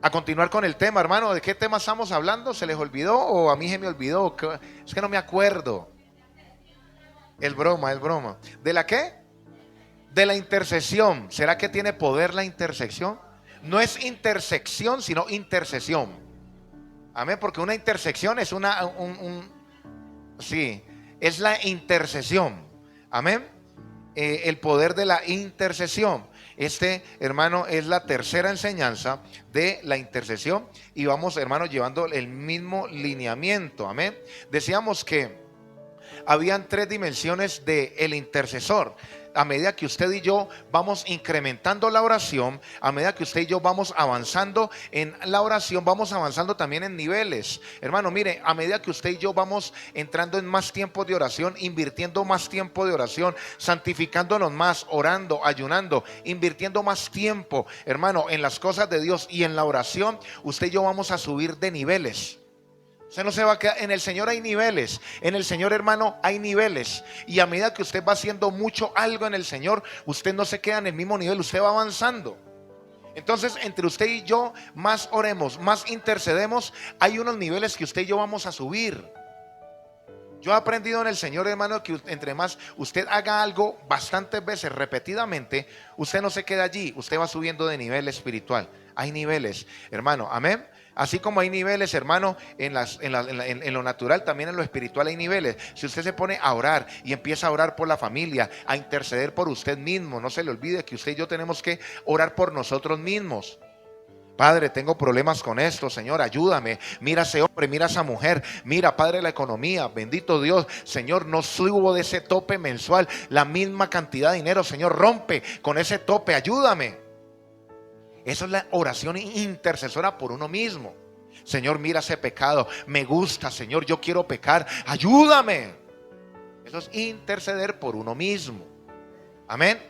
a continuar con el tema, hermano. ¿De qué tema estamos hablando? ¿Se les olvidó o a mí se me olvidó? Es que no me acuerdo. El broma, el broma. ¿De la qué? De la intercesión. ¿Será que tiene poder la intersección? No es intersección, sino intercesión. Amén, porque una intersección es sí, es la intercesión. Amén. El poder de la intercesión. Hermano, es la tercera enseñanza de la intercesión. Y vamos, hermano, llevando el mismo lineamiento. Amén. Decíamos que habían tres dimensiones del intercesor. A medida que usted y yo vamos incrementando la oración, a medida que usted y yo vamos avanzando en la oración, vamos avanzando también en niveles. Hermano, mire, a medida que usted y yo vamos entrando en más tiempo de oración, invirtiendo más tiempo de oración, santificándonos más, orando, ayunando, invirtiendo más tiempo, hermano, en las cosas de Dios y en la oración, usted y yo vamos a subir de niveles. Usted no se va a quedar. En el Señor hay niveles. En el Señor, hermano, hay niveles. Y a medida que usted va haciendo mucho algo en el Señor, usted no se queda en el mismo nivel, usted va avanzando. Entonces, entre usted y yo, más oremos, más intercedemos, hay unos niveles que usted y yo vamos a subir. Yo he aprendido en el Señor, hermano, que entre más usted haga algo bastantes veces, repetidamente, usted no se queda allí, usted va subiendo de nivel espiritual. Hay niveles, hermano, amén. Así como hay niveles, hermano, en lo natural, también en lo espiritual hay niveles. Si usted se pone a orar y empieza a orar por la familia, a interceder por usted mismo, no se le olvide que usted y yo tenemos que orar por nosotros mismos. Padre, tengo problemas con esto, Señor, ayúdame. Mira a ese hombre, mira a esa mujer. Mira, Padre, la economía, bendito Dios. Señor, no subo de ese tope mensual la misma cantidad de dinero. Señor, rompe con ese tope, ayúdame. Eso es la oración intercesora por uno mismo. Señor, mira ese pecado, me gusta, Señor, yo quiero pecar, ayúdame. Eso es interceder por uno mismo. Amén.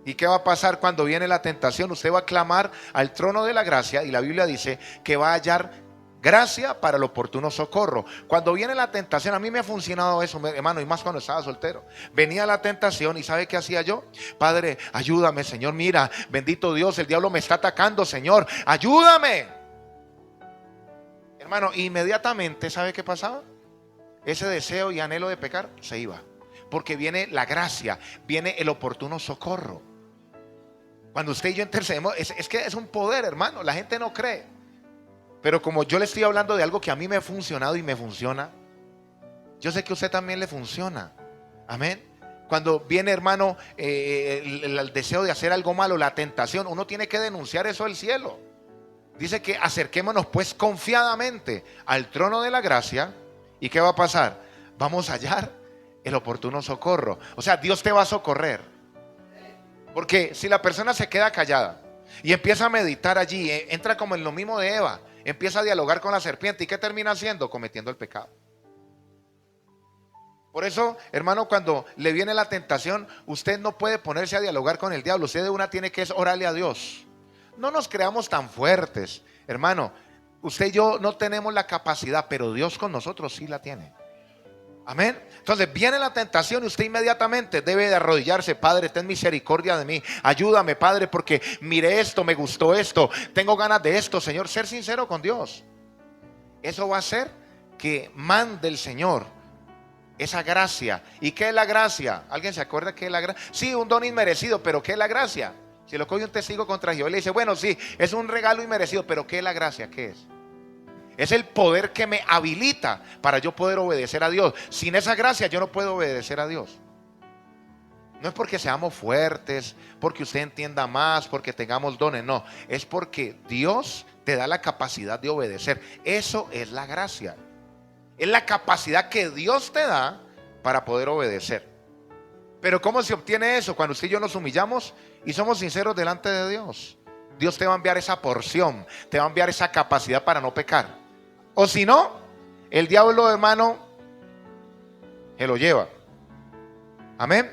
¿Y qué va a pasar cuando viene la tentación? Usted va a clamar al trono de la gracia y la Biblia dice que va a hallar gracia para el oportuno socorro. Cuando viene la tentación, a mí me ha funcionado eso, hermano, y más cuando estaba soltero. Venía la tentación y ¿sabe qué hacía yo? Padre, ayúdame, Señor, mira, bendito Dios, el diablo me está atacando, Señor, ayúdame. Hermano, inmediatamente, ¿sabe qué pasaba? Ese deseo y anhelo de pecar se iba. Porque viene la gracia, viene el oportuno socorro. Cuando usted y yo intercedemos, es que es un poder, hermano, la gente no cree. Pero como yo le estoy hablando de algo que a mí me ha funcionado y me funciona, yo sé que a usted también le funciona. Amén. Cuando viene, hermano, el deseo de hacer algo malo, la tentación, uno tiene que denunciar eso al cielo. Dice que acerquémonos pues confiadamente al trono de la gracia. ¿Y qué va a pasar? Vamos a hallar el oportuno socorro. O sea, Dios te va a socorrer. Porque si la persona se queda callada y empieza a meditar allí, entra como en lo mismo de Eva, empieza a dialogar con la serpiente, ¿y qué termina haciendo? Cometiendo el pecado. Por eso, hermano, cuando le viene la tentación, usted no puede ponerse a dialogar con el diablo. Usted de una tiene que orarle a Dios. No nos creamos tan fuertes, hermano. Usted y yo no tenemos la capacidad, pero Dios con nosotros sí la tiene. Amén. Entonces viene la tentación y usted inmediatamente debe de arrodillarse. Padre, ten misericordia de mí. Ayúdame, Padre, porque miré esto, me gustó esto, tengo ganas de esto, Señor. Ser sincero con Dios. Eso va a hacer que mande el Señor esa gracia. ¿Y qué es la gracia? ¿Alguien se acuerda qué es la gracia? Sí, un don inmerecido, pero ¿qué es la gracia? Si lo coge un testigo contra Jehová y le dice, bueno, sí, es un regalo inmerecido, pero ¿qué es la gracia? ¿Qué es? Es el poder que me habilita para yo poder obedecer a Dios. Sin esa gracia yo no puedo obedecer a Dios. No es porque seamos fuertes, porque usted entienda más, porque tengamos dones. No, es porque Dios te da la capacidad de obedecer. Eso es la gracia. Es la capacidad que Dios te da para poder obedecer. Pero ¿cómo se obtiene eso? Cuando usted y yo nos humillamos y somos sinceros delante de Dios. Dios te va a enviar esa porción, te va a enviar esa capacidad para no pecar. O si no, el diablo, hermano, se lo lleva. Amén.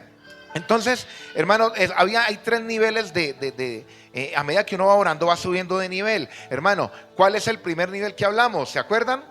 Entonces, hermano, hay tres niveles a medida que uno va orando, va subiendo de nivel. Hermano, ¿cuál es el primer nivel que hablamos? ¿Se acuerdan?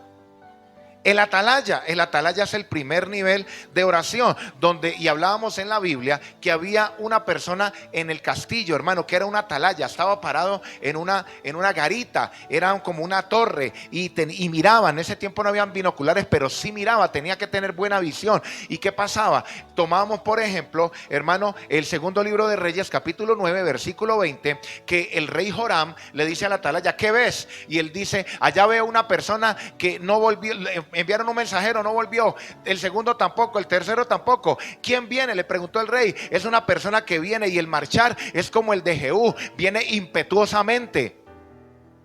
El atalaya es el primer nivel de oración, donde, y hablábamos en la Biblia, que había una persona en el castillo, hermano, que era una atalaya, estaba parado en una garita, era como una torre, y miraba, en ese tiempo no habían binoculares, pero sí miraba, tenía que tener buena visión. ¿Y qué pasaba? Tomábamos, por ejemplo, hermano, el segundo libro de Reyes, capítulo 9, versículo 20, que el rey Joram le dice a la atalaya: ¿qué ves? Y él dice: allá veo una persona que no volvió, enviaron un mensajero, no volvió, el segundo tampoco, el tercero tampoco. ¿Quién viene?, le preguntó el rey. Es una persona que viene, y el marchar es como el de Jehú, viene impetuosamente.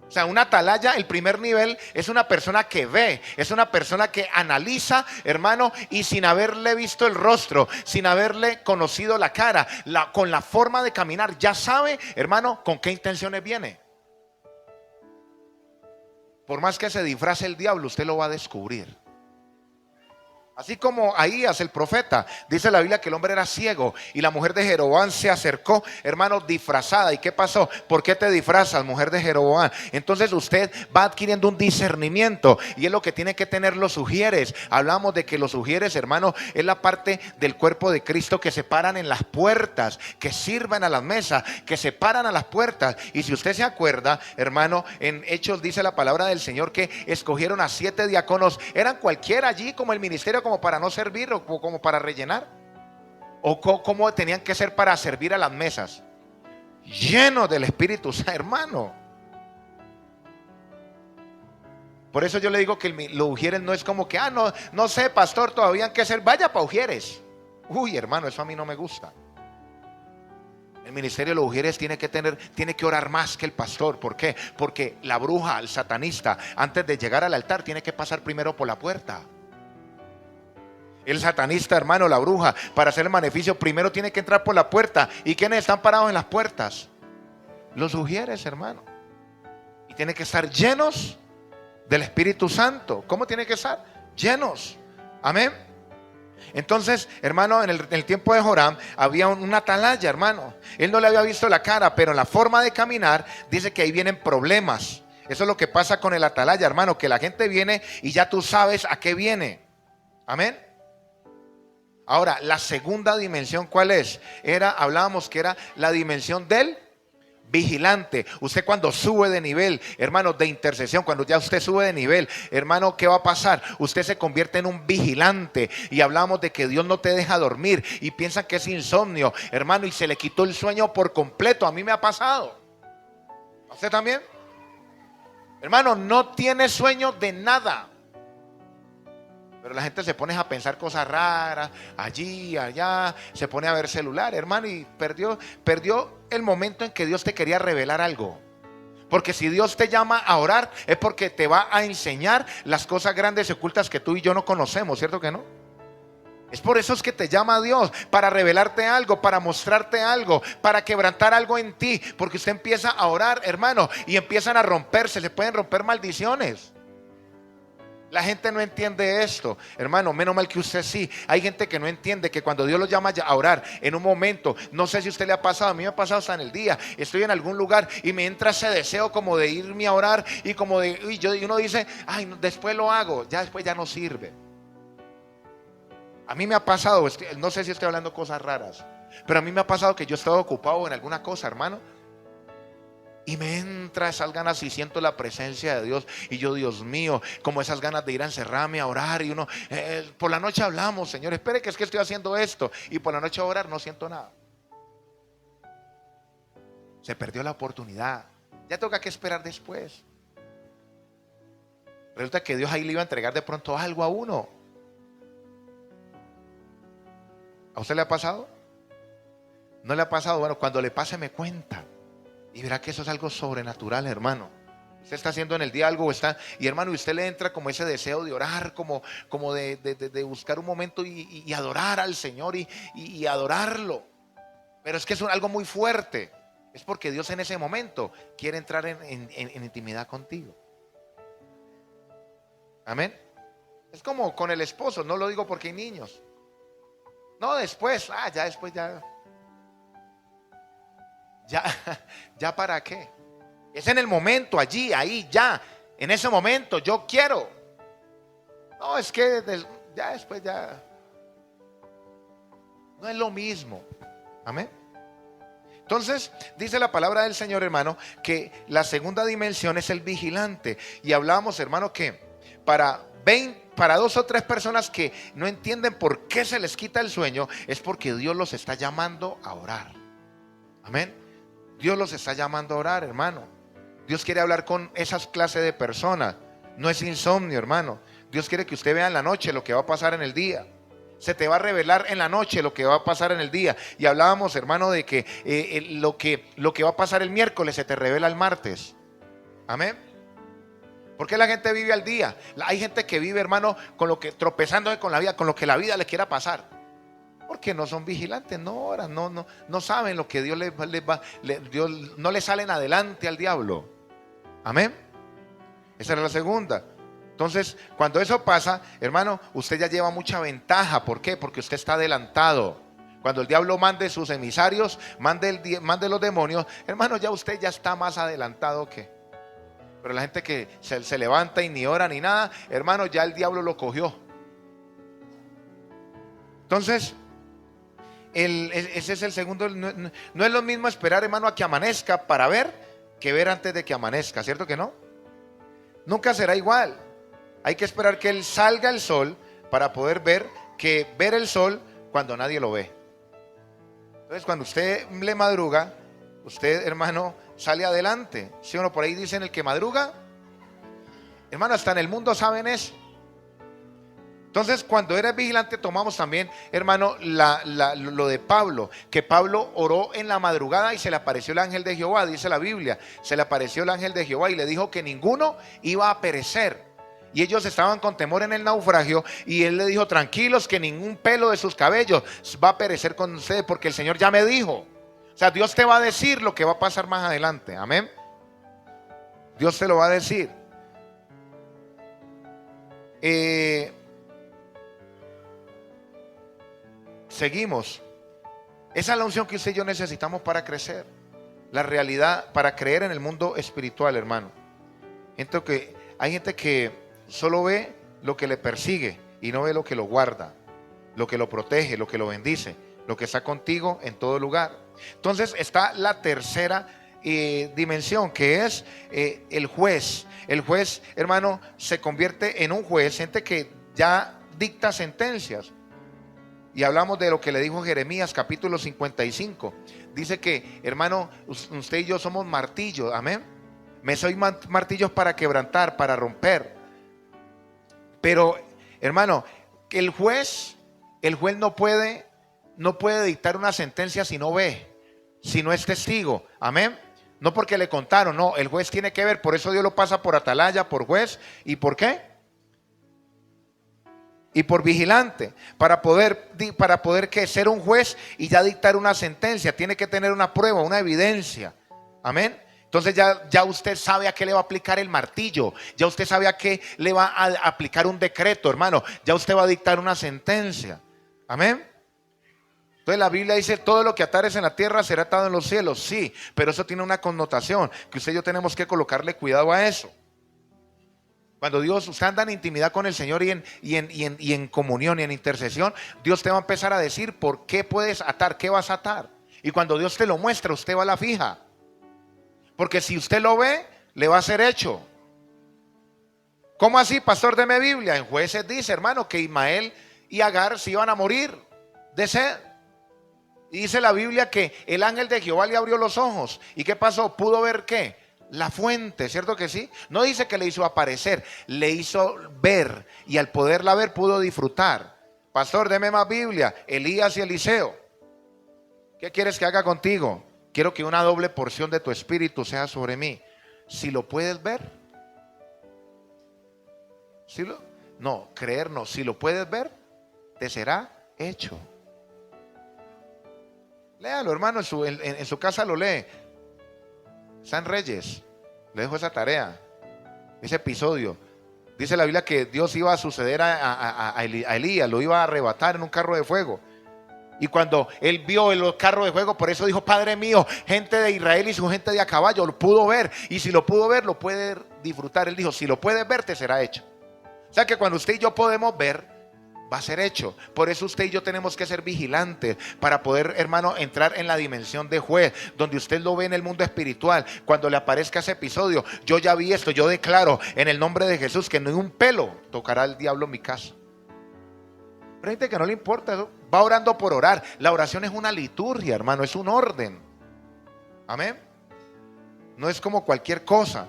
O sea, una atalaya, el primer nivel, es una persona que ve, es una persona que analiza, hermano, y sin haberle visto el rostro, sin haberle conocido la cara, con la forma de caminar, ya sabe, hermano, con qué intenciones viene. Por más que se disfrace el diablo, usted lo va a descubrir. Así como Ahías el profeta, dice la Biblia que el hombre era ciego y la mujer de Jeroboam se acercó, hermano, disfrazada. ¿Y qué pasó? ¿Por qué te disfrazas, mujer de Jeroboam? Entonces usted va adquiriendo un discernimiento, y es lo que tiene que tener los ujieres. Hablamos de que los ujieres, hermano, es la parte del cuerpo de Cristo que se paran en las puertas, que sirven a las mesas, que se paran a las puertas. Y si usted se acuerda, hermano, en Hechos dice la palabra del Señor que escogieron a 7 diáconos. Eran cualquiera allí, como el ministerio, como para no servir o como para rellenar, o como tenían que ser para servir a las mesas, llenos del Espíritu Santo, hermano. Por eso yo le digo que los ujieres no es como que, no sé, pastor, todavía hay que ser, vaya para ujieres. Uy, hermano, eso a mí no me gusta. El ministerio de los ujieres tiene que orar más que el pastor. ¿Por qué? Porque la bruja, el satanista, antes de llegar al altar, tiene que pasar primero por la puerta. El satanista, hermano, la bruja, para hacer el maleficio, primero tiene que entrar por la puerta. ¿Y quiénes están parados en las puertas? Los ujieres, hermano. Y tienen que estar llenos del Espíritu Santo. ¿Cómo tiene que estar? Llenos. Amén. Entonces, hermano, en el tiempo de Joram había una atalaya, hermano. Él no le había visto la cara, pero en la forma de caminar dice que ahí vienen problemas. Eso es lo que pasa con el atalaya, hermano, que la gente viene y ya tú sabes a qué viene. Amén. Ahora, la segunda dimensión, ¿cuál es? Hablábamos que era la dimensión del vigilante. Usted cuando sube de nivel, hermano, de intercesión, cuando ya usted sube de nivel, hermano, ¿qué va a pasar? Usted se convierte en un vigilante. Y hablamos de que Dios no te deja dormir y piensan que es insomnio, hermano, y se le quitó el sueño por completo. A mí me ha pasado. ¿A usted también? Hermano, no tiene sueño de nada. Pero la gente se pone a pensar cosas raras, allí, allá, se pone a ver celular, hermano, y perdió el momento en que Dios te quería revelar algo. Porque si Dios te llama a orar, es porque te va a enseñar las cosas grandes y ocultas que tú y yo no conocemos, ¿cierto que no? Es por eso es que te llama a Dios, para revelarte algo, para mostrarte algo, para quebrantar algo en ti. Porque usted empieza a orar, hermano, y empiezan a romperse, se pueden romper maldiciones. La gente no entiende esto, hermano, menos mal que usted sí. Hay gente que no entiende que cuando Dios lo llama a orar, en un momento, no sé si a usted le ha pasado, a mí me ha pasado hasta en el día, estoy en algún lugar y me entra ese deseo como de irme a orar, y como de, y uno dice, ay, después lo hago, ya después ya no sirve. A mí me ha pasado, no sé si estoy hablando cosas raras, pero a mí me ha pasado que yo he estado ocupado en alguna cosa, hermano, y me entra esas ganas y siento la presencia de Dios. Y yo, Dios mío, como esas ganas de ir a encerrarme a orar. Y uno, por la noche hablamos, Señor, espere que es que estoy haciendo esto. Y por la noche a orar no siento nada. Se perdió la oportunidad. Ya toca que esperar después. Resulta que Dios ahí le iba a entregar de pronto algo a uno. ¿A usted le ha pasado? ¿No le ha pasado? Bueno, cuando le pase me cuenta. Y verá que eso es algo sobrenatural, hermano. Usted está haciendo en el día algo, y hermano, y usted le entra como ese deseo de orar, como de buscar un momento y adorar al Señor y adorarlo. Pero es que es algo muy fuerte. Es porque Dios en ese momento quiere entrar en intimidad contigo. Amén. Es como con el esposo, no lo digo porque hay niños. No, después, ya después ya para qué. Es en el momento, allí, ahí, ya. En ese momento yo quiero. No, es que ya después ya no es lo mismo. Amén. Entonces, dice la palabra del Señor, hermano, que la segunda dimensión es el vigilante. Y hablábamos, hermano, que para 2 o 3 personas que no entienden por qué se les quita el sueño, es porque Dios los está llamando a orar. Amén. Dios los está llamando a orar, hermano. Dios quiere hablar con esas clases de personas. No es insomnio, hermano. Dios quiere que usted vea en la noche lo que va a pasar en el día. Se te va a revelar en la noche lo que va a pasar en el día. Y hablábamos, hermano, de que lo que va a pasar el miércoles se te revela el martes. Amén. ¿Por qué la gente vive al día? Hay gente que vive, hermano, con lo que tropezándose con la vida, con lo que la vida le quiera pasar. Porque no son vigilantes, no oran, no saben lo que Dios Dios no le salen adelante al diablo. Amén. Esa era la segunda. Entonces, cuando eso pasa, hermano, usted ya lleva mucha ventaja. ¿Por qué? Porque usted está adelantado. Cuando el diablo mande sus emisarios, mande los demonios, hermano, ya usted ya está más adelantado que. Pero la gente que se levanta y ni ora ni nada, hermano, ya el diablo lo cogió. Entonces, ese es el segundo. No es lo mismo esperar, hermano, a que amanezca para ver que ver antes de que amanezca, ¿cierto que no? Nunca será igual. Hay que esperar que salga el sol para poder ver el sol cuando nadie lo ve. Entonces, cuando usted le madruga, usted, hermano, sale adelante. Si uno por ahí dicen el que madruga, hermano, hasta en el mundo saben eso. Entonces, cuando eres vigilante, tomamos también, hermano, lo de Pablo, que Pablo oró en la madrugada y se le apareció el ángel de Jehová, dice la Biblia. Se le apareció el ángel de Jehová y le dijo que ninguno iba a perecer. Y ellos estaban con temor en el naufragio, y él le dijo: tranquilos, que ningún pelo de sus cabellos va a perecer con ustedes, porque el Señor ya me dijo. O sea, Dios te va a decir lo que va a pasar más adelante. Amén. Dios te lo va a decir. Seguimos. Esa es la unción que usted y yo necesitamos para crecer. La realidad, para creer en el mundo espiritual, hermano. Entonces, hay gente que solo ve lo que le persigue y no ve lo que lo guarda, lo que lo protege, lo que lo bendice, lo que está contigo en todo lugar. Entonces está la tercera dimensión, que es el juez. El juez, hermano, se convierte en un juez, gente que ya dicta sentencias. Y hablamos de lo que le dijo Jeremías capítulo 55. Dice que, hermano, usted y yo somos martillos. Amén. Me soy martillos para quebrantar, para romper. Pero, hermano, el juez no puede dictar una sentencia si no ve, si no es testigo. Amén. No porque le contaron, no, el juez tiene que ver. Por eso Dios lo pasa por atalaya, por juez. ¿Y por qué? Y por vigilante. Para poder que ser un juez y ya dictar una sentencia, tiene que tener una prueba, una evidencia. Amén. Entonces ya usted sabe a qué le va a aplicar el martillo. Ya usted sabe a qué le va a aplicar un decreto, hermano. Ya usted va a dictar una sentencia. Amén. Entonces la Biblia dice: todo lo que atares en la tierra será atado en los cielos. Sí, pero eso tiene una connotación que usted y yo tenemos que colocarle cuidado a eso. Cuando usted anda en intimidad con el Señor y en comunión y en intercesión, Dios te va a empezar a decir por qué puedes atar, qué vas a atar. Y cuando Dios te lo muestra, usted va a la fija. Porque si usted lo ve, le va a ser hecho. ¿Cómo así, pastor? Deme Biblia. En Jueces dice, hermano, que Ismael y Agar se iban a morir de sed. Y dice la Biblia que el ángel de Jehová le abrió los ojos. ¿Y qué pasó? ¿Pudo ver qué? La fuente, ¿cierto que sí? No dice que le hizo aparecer, le hizo ver. Y al poderla ver pudo disfrutar. Pastor, deme más Biblia. Elías y Eliseo. ¿Qué quieres que haga contigo? Quiero que una doble porción de tu espíritu sea sobre mí. Si lo puedes ver. No, creer no. Si lo puedes ver, te será hecho. Léalo, hermano, en su casa lo lee. San Reyes, le dejo esa tarea, ese episodio. Dice la Biblia que Dios iba a suceder a Elías, lo iba a arrebatar en un carro de fuego. Y cuando él vio el carro de fuego, por eso dijo: Padre mío, gente de Israel y su gente de a caballo, lo pudo ver. Y si lo pudo ver, lo puede disfrutar. Él dijo: si lo puedes ver, te será hecho. O sea que cuando usted y yo podemos ver, va a ser hecho. Por eso usted y yo tenemos que ser vigilantes para poder, hermano, entrar en la dimensión de juez, donde usted lo ve en el mundo espiritual. Cuando le aparezca ese episodio, yo ya vi esto, yo declaro en el nombre de Jesús que ni un pelo tocará el diablo en mi casa. Pero hay gente que no le importa eso, va orando por orar. La oración es una liturgia, hermano, es un orden. Amén. No es como cualquier cosa.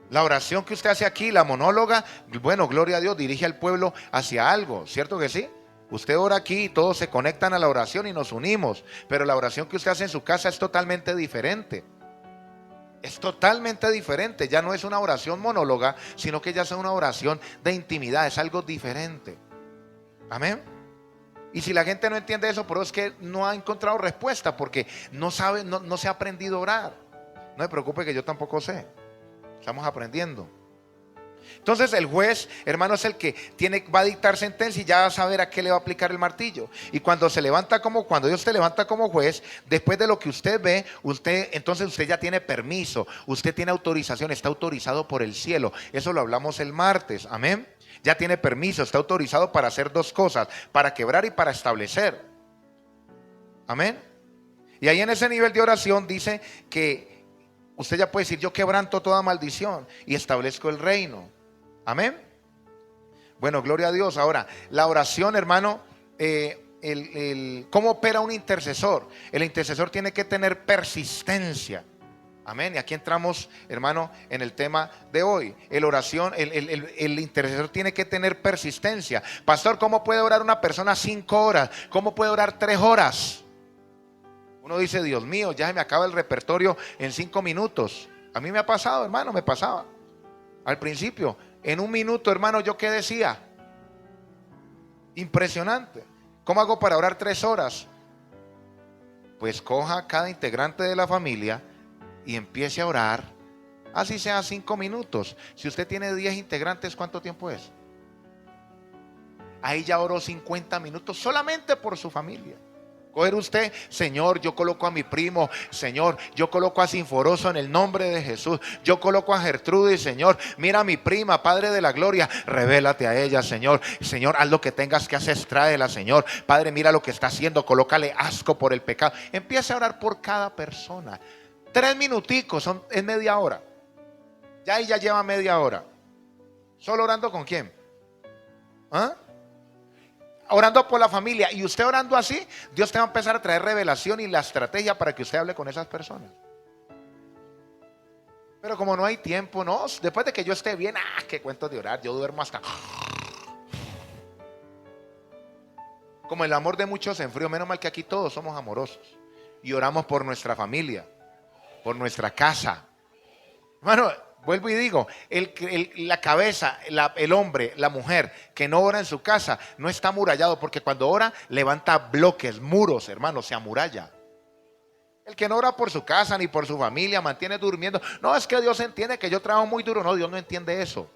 La oración que usted hace aquí, la monóloga, bueno, gloria a Dios, dirige al pueblo hacia algo, ¿cierto que sí? Usted ora aquí y todos se conectan a la oración y nos unimos, pero la oración que usted hace en su casa es totalmente diferente. Es totalmente diferente, ya no es una oración monóloga, sino que ya es una oración de intimidad, es algo diferente. Amén. Y si la gente no entiende eso, por eso es que no ha encontrado respuesta, porque no sabe, no se ha aprendido a orar. No se preocupe que yo tampoco sé. Estamos aprendiendo. Entonces el juez, hermano, es el que va a dictar sentencia y ya va a saber a qué le va a aplicar el martillo. Y cuando Dios se levanta como juez, después de lo que usted ve, entonces usted ya tiene permiso, usted tiene autorización, está autorizado por el cielo. Eso lo hablamos el martes, amén. Ya tiene permiso, está autorizado para hacer dos cosas, para quebrar y para establecer. Amén. Y ahí en ese nivel de oración dice que usted ya puede decir: yo quebranto toda maldición y establezco el reino. Amén. Bueno, gloria a Dios. Ahora, la oración, hermano, ¿cómo opera un intercesor? El intercesor tiene que tener persistencia. Amén. Y aquí entramos, hermano, en el tema de hoy. El intercesor tiene que tener persistencia. Pastor, ¿cómo puede orar una persona 5 horas? ¿Cómo puede orar 3 horas? Uno dice: Dios mío, ya se me acaba el repertorio en 5 minutos. A mí me ha pasado, hermano, me pasaba. Al principio, en 1 minuto, hermano, ¿yo qué decía? Impresionante. ¿Cómo hago para orar 3 horas? Pues coja a cada integrante de la familia y empiece a orar, así sea 5 minutos. Si usted tiene 10 integrantes, ¿cuánto tiempo es? Ahí ya oró 50 minutos solamente por su familia. Coger usted: Señor, yo coloco a mi primo, Señor, yo coloco a Sinforoso en el nombre de Jesús, yo coloco a Gertrudis, Señor, mira a mi prima, Padre de la gloria, revélate a ella, Señor, Señor, haz lo que tengas que hacer, tráela, Señor, Padre, mira lo que está haciendo, colócale asco por el pecado. Empiece a orar por cada persona. 3 minuticos, es media hora. Ya ahí ya lleva media hora. ¿Solo orando con quién? ¿Ah? Orando por la familia. Y usted orando así, Dios te va a empezar a traer revelación y la estrategia para que usted hable con esas personas. Pero como no hay tiempo, no, después de que yo esté bien, qué cuento de orar, yo duermo hasta. Como el amor de muchos se enfrió. Menos mal que aquí todos somos amorosos y oramos por nuestra familia, por nuestra casa. Hermano, vuelvo y digo, la cabeza, el hombre, la mujer que no ora en su casa no está amurallado, porque cuando ora levanta bloques, muros, hermano, se amuralla. El que no ora por su casa ni por su familia, mantiene durmiendo. No, es que Dios entiende que yo trabajo muy duro. No, Dios no entiende eso.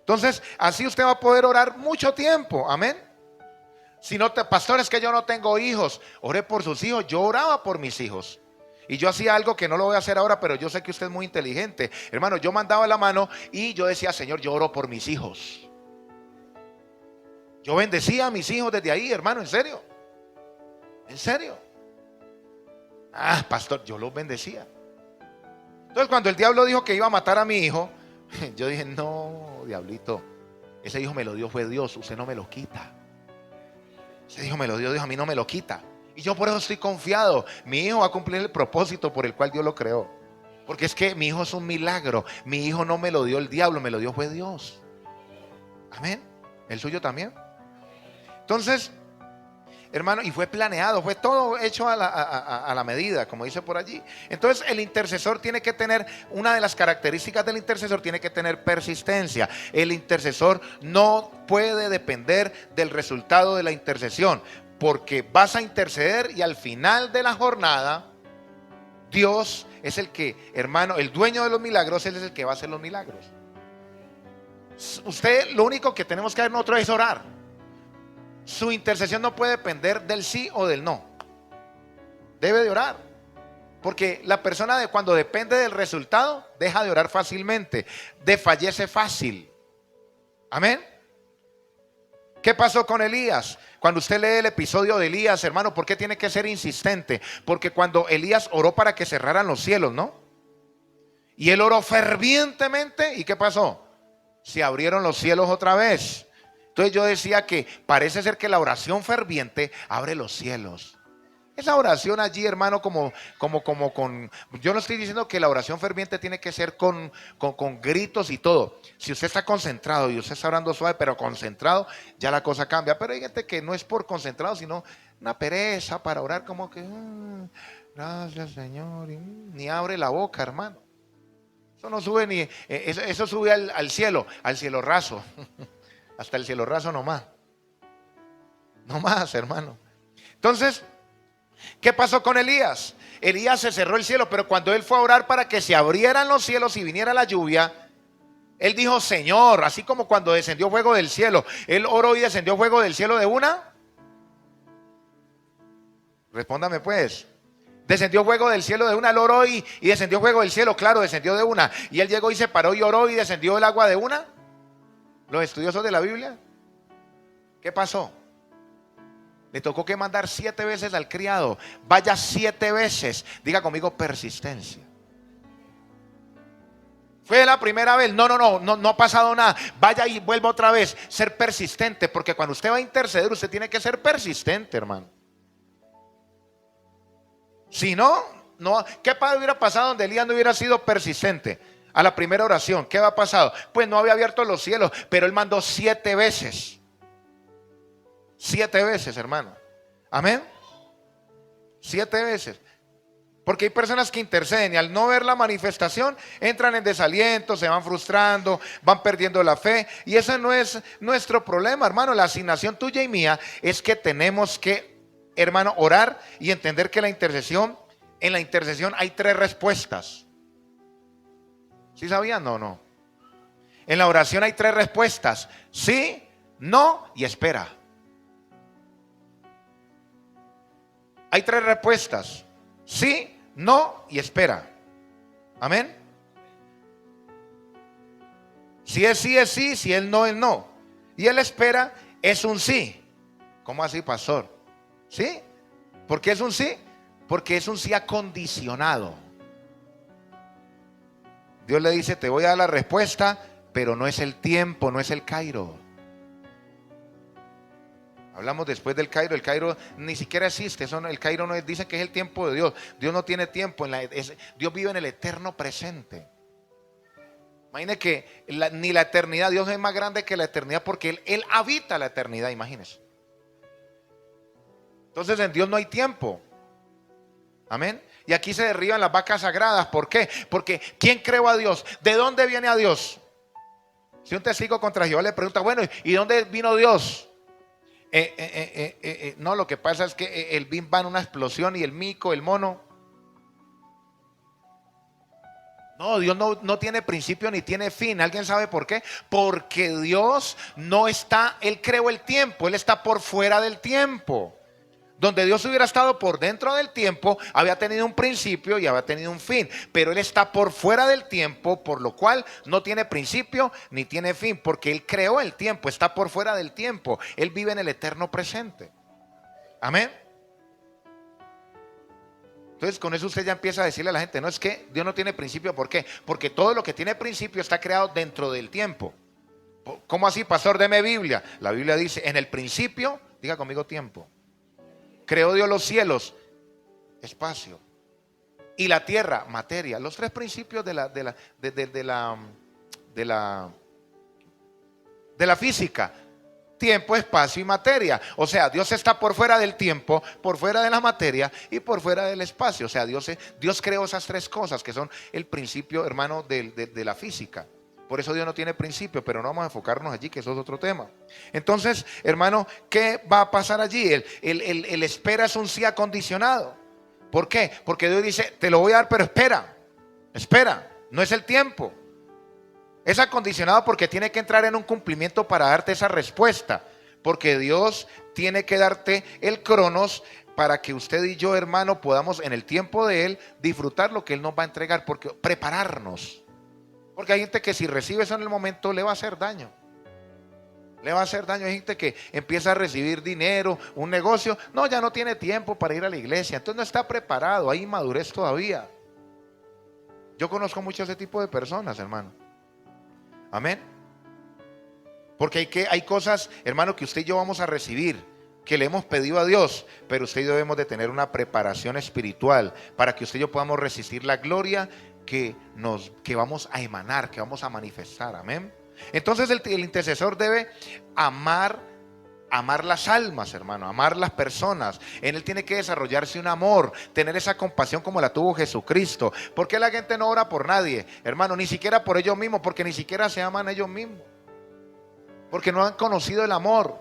Entonces, así usted va a poder orar mucho tiempo, amén. Si no, pastor, es que yo no tengo hijos. Ore por sus hijos. Yo oraba por mis hijos. Y yo hacía algo que no lo voy a hacer ahora, pero yo sé que usted es muy inteligente. Hermano, yo mandaba la mano y yo decía: Señor, yo oro por mis hijos. Yo bendecía a mis hijos desde ahí, hermano, en serio. En serio. Pastor, yo los bendecía. Entonces, cuando el diablo dijo que iba a matar a mi hijo, yo dije: no, diablito, ese hijo me lo dio fue Dios, usted no me lo quita. Ese hijo me lo dio Dios, a mí no me lo quita. Y yo por eso estoy confiado. Mi hijo va a cumplir el propósito por el cual Dios lo creó. Porque es que mi hijo es un milagro. Mi hijo no me lo dio el diablo, me lo dio fue Dios. Amén. El suyo también. Entonces, hermano, y fue planeado, fue todo hecho a la medida, como dice por allí. Entonces el intercesor tiene que tener, una de las características del intercesor tiene que tener persistencia. El intercesor no puede depender del resultado de la intercesión, porque vas a interceder y al final de la jornada Dios es el que, hermano, el dueño de los milagros, Él es el que va a hacer los milagros. Usted, lo único que tenemos que hacer nosotros es orar. Su intercesión no puede depender del sí o del no. Debe de orar, Porque la persona cuando depende del resultado, deja de orar fácilmente, desfallece fácil. Amén. ¿Qué pasó con Elías? Cuando usted lee el episodio de Elías, hermano, ¿por qué tiene que ser insistente? Porque cuando Elías oró para que cerraran los cielos, ¿no? Y él oró fervientemente, ¿y qué pasó? Se abrieron los cielos otra vez. Entonces yo decía que parece ser que la oración ferviente abre los cielos. Esa oración allí, hermano, como con... Yo no estoy diciendo que la oración ferviente tiene que ser con gritos y todo. Si usted está concentrado y usted está orando suave, pero concentrado, ya la cosa cambia. Pero hay gente que no es por concentrado, sino una pereza para orar como que... gracias, Señor. Y, ni abre la boca, hermano. Eso no sube ni... Eso sube al cielo raso. Hasta el cielo raso nomás. No más, hermano. Entonces... ¿qué pasó con Elías? Elías se cerró el cielo, pero cuando él fue a orar para que se abrieran los cielos y viniera la lluvia, él dijo, Señor, así como cuando descendió fuego del cielo, él oró y descendió fuego del cielo de una. Respóndame pues. Descendió fuego del cielo de una, él oró y descendió fuego del cielo, claro, descendió de una. Y él llegó y se paró y oró y descendió el agua de una. Los estudiosos de la Biblia, ¿qué pasó? Le tocó que mandar 7 veces al criado. Vaya 7 veces. Diga conmigo persistencia. Fue la primera vez. No ha pasado nada. Vaya y vuelva otra vez. Ser persistente. Porque cuando usted va a interceder, usted tiene que ser persistente, hermano. Si no, ¿qué hubiera pasado donde Elías no hubiera sido persistente? A la primera oración, ¿qué ha pasado? Pues no había abierto los cielos, pero él mandó 7 veces. 7 veces, hermano. Amén. 7 veces. Porque hay personas que interceden y al no ver la manifestación entran en desaliento, se van frustrando, van perdiendo la fe. Y ese no es nuestro problema, hermano. La asignación tuya y mía es que tenemos que, hermano, orar y entender que en la intercesión hay 3 respuestas. ¿Sí sabían? No. En la oración hay 3 respuestas: sí, no y espera. Hay 3 respuestas: sí, no y espera. Amén. Si es sí, es sí. Si es no. Y él espera es un sí. ¿Cómo así, pastor? ¿Sí? ¿Por qué es un sí? Porque es un sí acondicionado. Dios le dice, te voy a dar la respuesta, pero no es el tiempo, no es el Cairo. Hablamos después del Cairo. El Cairo ni siquiera existe. El Cairo no es, dice que es el tiempo de Dios. Dios no tiene tiempo. Dios vive en el eterno presente. Imagine que ni la eternidad, Dios es más grande que la eternidad porque Él habita la eternidad, imagínense. Entonces en Dios no hay tiempo. Amén. Y aquí se derriban las vacas sagradas. ¿Por qué? Porque ¿quién creó a Dios? ¿De dónde viene a Dios? Si un testigo contra Jehová le pregunta, bueno, ¿y dónde vino Dios? No, lo que pasa es que el Big Bang, una explosión, y el mico, el mono. No, Dios no tiene principio ni tiene fin. ¿Alguien sabe por qué? Porque Dios no está, Él creó el tiempo, Él está por fuera del tiempo. Donde Dios hubiera estado por dentro del tiempo, había tenido un principio y había tenido un fin. Pero Él está por fuera del tiempo, por lo cual no tiene principio ni tiene fin. Porque Él creó el tiempo, está por fuera del tiempo. Él vive en el eterno presente. Amén. Entonces con eso usted ya empieza a decirle a la gente, no, es que Dios no tiene principio. ¿Por qué? Porque todo lo que tiene principio está creado dentro del tiempo. ¿Cómo así, pastor? Deme Biblia. La Biblia dice, en el principio, diga conmigo, tiempo. Creó Dios los cielos, espacio, y la tierra, materia. Los 3 principios de la física: tiempo, espacio y materia. O sea, Dios está por fuera del tiempo, por fuera de la materia y por fuera del espacio. O sea, Dios creó esas 3 cosas que son el principio, hermano, de la física. Por eso Dios no tiene principio, pero no vamos a enfocarnos allí, que eso es otro tema. Entonces, hermano, ¿qué va a pasar allí? El espera es un sí acondicionado. ¿Por qué? Porque Dios dice, te lo voy a dar, pero espera, no es el tiempo. Es acondicionado porque tiene que entrar en un cumplimiento para darte esa respuesta. Porque Dios tiene que darte el cronos para que usted y yo, hermano, podamos en el tiempo de Él disfrutar lo que Él nos va a entregar, porque prepararnos. Porque hay gente que si recibe eso en el momento le va a hacer daño. Le va a hacer daño. Hay gente que empieza a recibir dinero, un negocio, no, ya no tiene tiempo para ir a la iglesia, entonces no está preparado, hay inmadurez todavía. Yo conozco mucho ese tipo de personas, hermano. Amén. Porque hay cosas, hermano, que usted y yo vamos a recibir, que le hemos pedido a Dios, pero usted y yo debemos de tener una preparación espiritual para que usted y yo podamos resistir la gloria que vamos a emanar, que vamos a manifestar. Amén. Entonces el intercesor debe amar las almas, hermano, amar las personas. En él tiene que desarrollarse un amor, tener esa compasión como la tuvo Jesucristo. ¿Por qué la gente no ora por nadie, hermano? Ni siquiera por ellos mismos, porque ni siquiera se aman ellos mismos, porque no han conocido el amor.